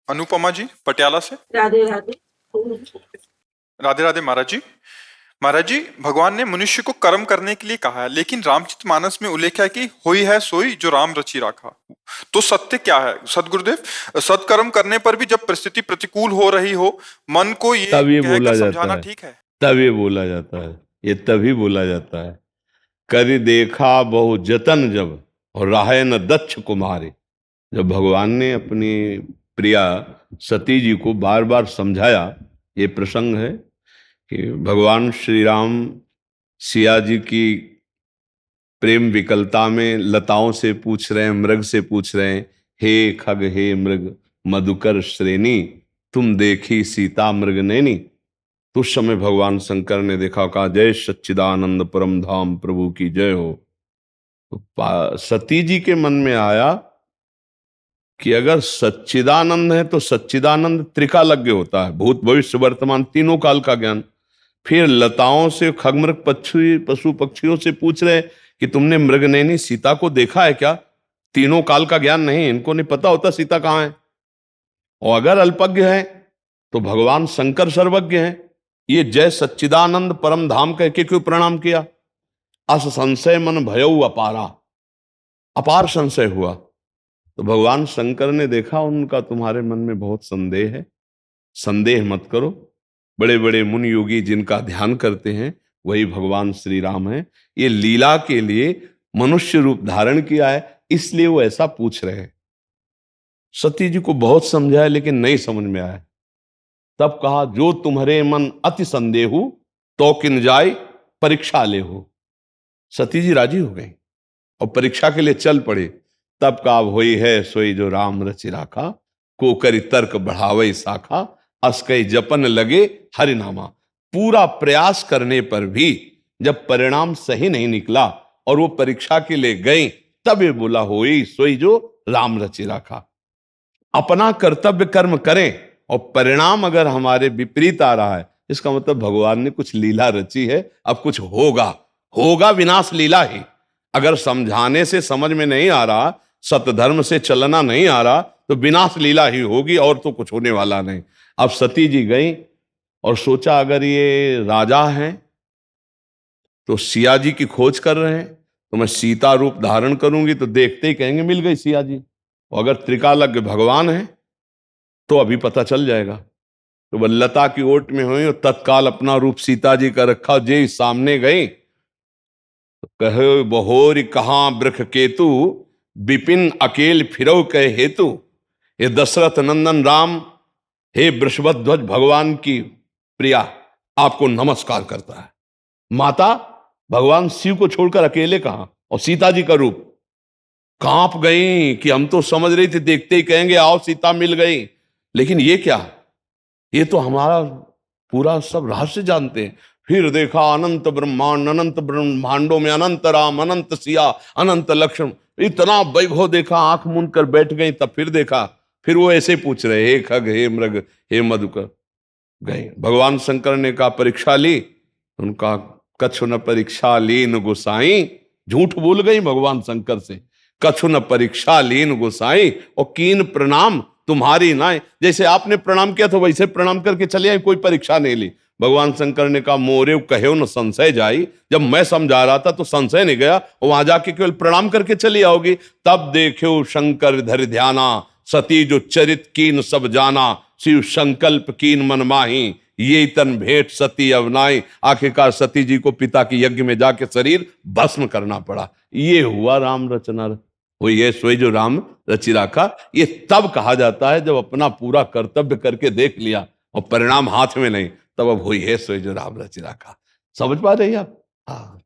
अनुपमा जी पटियाला से। राधे राधे। राधे राधे महाराज जी। महाराज जी, भगवान ने मनुष्य को कर्म करने के लिए कहा है, लेकिन रामचरितमानस में उल्लेख है कि होई है सोई जो राम रचि राखा। तो सत्य क्या है सदगुरुदेव? सत्कर्म करने पर भी जब परिस्थिति प्रतिकूल हो रही हो, मन को ये तब ये बोला कहकर जाता समझाना है, ठीक है? तब ये बोला जाता है, ये तभी बोला जाता है। कर देखा बहु जतन जब और राहे न दक्ष कुमारी। जब भगवान ने अपनी प्रिया सती जी को बार बार समझाया, ये प्रसंग है कि भगवान श्री राम सिया जी की प्रेम विकलता में लताओं से पूछ रहे हैं, मृग से पूछ रहे हैं, हे खग हे मृग मधुकर श्रेणी, तुम देखी सीता मृग नैनी। तो उस समय भगवान शंकर ने देखा, कहा जय सच्चिदानंद परम धाम प्रभु की जय हो। तो सती जी के मन में आया कि अगर सच्चिदानंद है तो सच्चिदानंद त्रिकालज्ञ होता है, भूत भविष्य वर्तमान तीनों काल का ज्ञान। फिर लताओं से खगमृग पक्षी पशु पक्षियों से पूछ रहे कि तुमने मृगनयनी सीता को देखा है क्या? तीनों काल का ज्ञान नहीं, इनको नहीं पता होता सीता कहाँ है। और अगर अल्पज्ञ है तो भगवान शंकर सर्वज्ञ हैं। ये जय सच्चिदानंद परम धाम कह के क्यों प्रणाम किया? अस संशय मन भयऊ अपारा, अपार संशय हुआ। तो भगवान शंकर ने देखा उनका तुम्हारे मन में बहुत संदेह है, संदेह मत करो। बड़े बड़े मुनि योगी जिनका ध्यान करते हैं वही भगवान श्री राम है। ये लीला के लिए मनुष्य रूप धारण किया है, इसलिए वो ऐसा पूछ रहे हैं। सती जी को बहुत समझाया लेकिन नहीं समझ में आया। तब कहा जो तुम्हारे मन अति संदेहु तो किन जाय परीक्षा ले हो। सती जी राजी हो गई और परीक्षा के लिए चल पड़े। तब का होई है सोई जो राम रचि राखा, को करी तर्क बढ़ावे शाखा, अस कई जपन लगे हरिनामा। पूरा प्रयास करने पर भी जब परिणाम सही नहीं निकला और वो परीक्षा के लिए गए, तब ये बोला होई सोई जो राम रचि राखा। अपना कर्तव्य कर्म करें और परिणाम अगर हमारे विपरीत आ रहा है, इसका मतलब भगवान ने कुछ लीला रची है, अब कुछ होगा, होगा विनाश लीला ही। अगर समझाने से समझ में नहीं आ रहा, सतधर्म से चलना नहीं आ रहा, तो विनाश लीला ही होगी और तो कुछ होने वाला नहीं। अब सती जी गई और सोचा अगर ये राजा हैं तो सिया जी की खोज कर रहे हैं, तो मैं सीता रूप धारण करूंगी तो देखते ही कहेंगे मिल गई सिया जी। और अगर त्रिकालज्ञ भगवान है तो अभी पता चल जाएगा। तो वह लता की ओट में हुई और तत्काल अपना रूप सीता जी का रखा, जे सामने गई तो कहे बहोर कहां वृख केतु, विपिन अकेल फिरौ कहे हेतु। ये दशरथ नंदन राम, हे वृषभध्वज भगवान की प्रिया, आपको नमस्कार करता है। माता भगवान शिव को छोड़कर अकेले कहां, और सीता जी का रूप। कांप गई कि हम तो समझ रही थी देखते ही कहेंगे आओ सीता मिल गई, लेकिन ये क्या, ये तो हमारा पूरा सब रहस्य जानते हैं। फिर देखा अनंत ब्रह्मांड, अनंत ब्रह्मांडों में अनंत राम, अनंत सिया, अनंत लक्ष्मण, इतना वैभव देखा, आंख मूंद कर बैठ गई। तब फिर देखा, फिर वो ऐसे पूछ रहे हे खग हे मृग हे मधुकर। गए भगवान शंकर ने कहा परीक्षा ली, उनका कछु न परीक्षा लीन गोसाई। झूठ बोल गई भगवान शंकर से, कछु न परीक्षा लीन गोसाई, और कीन प्रणाम तुम्हारी नाय। जैसे आपने प्रणाम किया तो वैसे प्रणाम करके चले आए, कोई परीक्षा नहीं ली। भगवान शंकर ने कहा मोरे कहो न संशय जाई। जब मैं समझा रहा था तो संशय नहीं गया, और वहां जाके केवल प्रणाम करके चली आओगी। तब देखो शंकर धर ध्याना, सती जो चरित कीन सब जाना, शिव संकल्प कीन मन माही, ये तन भेंट सती अवनाई। आखिरकार सती जी को पिता के यज्ञ में जाके शरीर भस्म करना पड़ा। ये हुआ राम रचना, हुई है सोई जो राम रचि राखा। ये तब कहा जाता है जब अपना पूरा कर्तव्य करके देख लिया और परिणाम हाथ में नहीं, तब अब हुई है सोई जो राम रचि राखा। समझ पा रही आप? हाँ।